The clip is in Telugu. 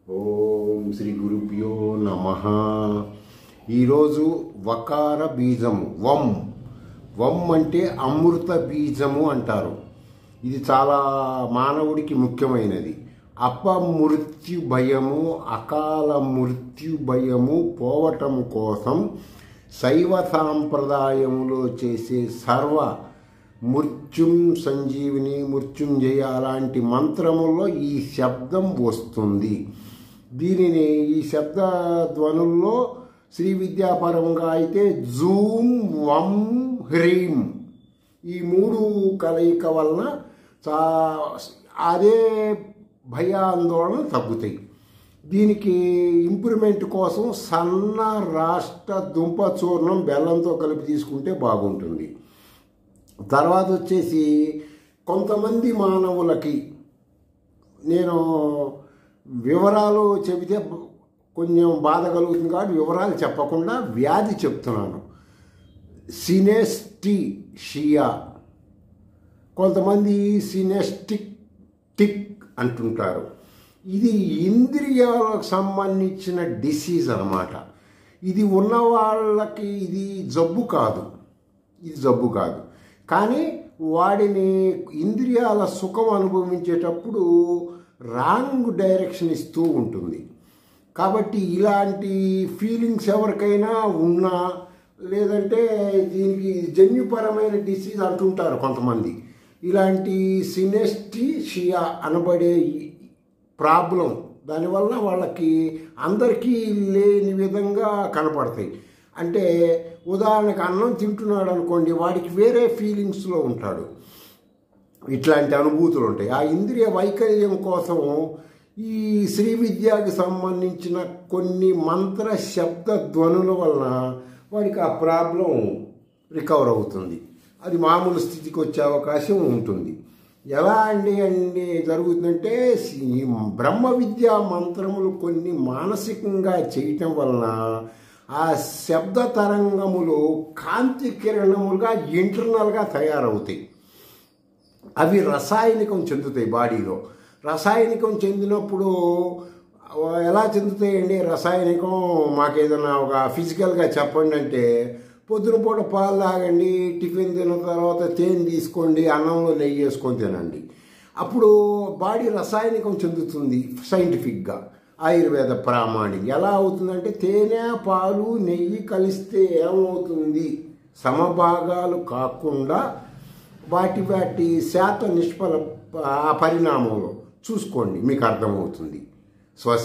ఓం శ్రీ గురుభ్యో నమః. ఈరోజు వకార బీజము వం అంటే అమృత బీజము అంటారు. ఇది చాలా మానవుడికి ముఖ్యమైనది. అపమృత్యు భయము, అకాల మృత్యు భయము పోవటం కోసం శైవ సాంప్రదాయంలో చేసే సర్వ మృత్యుం సంజీవిని, మృత్యుంజయ లాంటి మంత్రముల్లో ఈ శబ్దం వస్తుంది. దీనిని ఈ శబ్ద ధ్వనుల్లో శ్రీ విద్యాపరంగా అయితే జూం వం హ్రీం ఈ మూడు కలయిక వలన అదే భయాందోళన తగ్గుతాయి. దీనికి ఇంప్రూవ్మెంట్ కోసం సన్న రాష్ట్ర దుంప చూర్ణం బెల్లంతో కలిపి తీసుకుంటే బాగుంటుంది. తర్వాత వచ్చేసి కొంతమంది మానవులకి నేను వివరాలు చెబితే కొంచెం బాధ కలుగుతుంది కాబట్టి వివరాలు చెప్పకుండా వ్యాధి చెప్తున్నాను. సినెస్టీషియా, కొంతమంది సినెస్టిక్ అంటుంటారు. ఇది ఇంద్రియాలకు సంబంధించిన డిసీజ్ అన్నమాట. ఇది ఉన్న వాళ్ళకి ఇది జబ్బు కాదు, కానీ వాడిని ఇంద్రియాల సుఖం అనుభవించేటప్పుడు రాంగ్ డైరెక్షన్ ఇస్తూ ఉంటుంది. కాబట్టి ఇలాంటి ఫీలింగ్స్ ఎవరికైనా ఉన్నా, లేదంటే దీనికి జన్యుపరమైన డిసీజ్ అంటుంటారు కొంతమంది, ఇలాంటి సినెస్టీషియా అనబడే ప్రాబ్లం దానివల్ల వాళ్ళకి అందరికీ లేని విధంగా కనపడతాయి. అంటే ఉదాహరణకు అన్నం తింటున్నాడు అనుకోండి, వాడికి వేరే ఫీలింగ్స్లో ఉంటాడు. ఇట్లాంటి అనుభూతులు ఉంటాయి. ఆ ఇంద్రియ వైకల్యం కోసం ఈ శ్రీ విద్యకి సంబంధించిన కొన్ని మంత్ర శబ్ద ధ్వనుల వలన వాడికి ఆ ప్రాబ్లం రికవర్ అవుతుంది. అది మామూలు స్థితికి వచ్చే అవకాశం ఉంటుంది. ఎలా అండి జరుగుతుందంటే ఈ బ్రహ్మ విద్యా మంత్రములు కొన్ని మానసికంగా చేయటం వలన ఆ శబ్ద తరంగములు కాంతి కిరణములుగా ఇంటర్నల్గా తయారవుతాయి. అవి రసాయనికం చెందుతాయి బాడీలో. రసాయనికం చెందినప్పుడు ఎలా చెందుతాయండి రసాయనికం? మాకేదైనా ఒక ఫిజికల్గా చెప్పండి అంటే, పొద్దున పూట పాలు తాగండి, టిఫిన్ తిన్న తర్వాత తేనె తీసుకోండి, అన్నంలో నెయ్యి వేసుకొని తినండి. అప్పుడు బాడీ రసాయనికం చెందుతుంది. సైంటిఫిక్గా ఆయుర్వేద ప్రామాణిక ఎలా అవుతుందంటే, తేనె పాలు నెయ్యి కలిస్తే ఏమవుతుంది, సమభాగాలు కాకుండా వాటి శాత నిష్ఫల పరిణామంలో చూసుకోండి, మీకు అర్థమవుతుంది. స్వస్తి.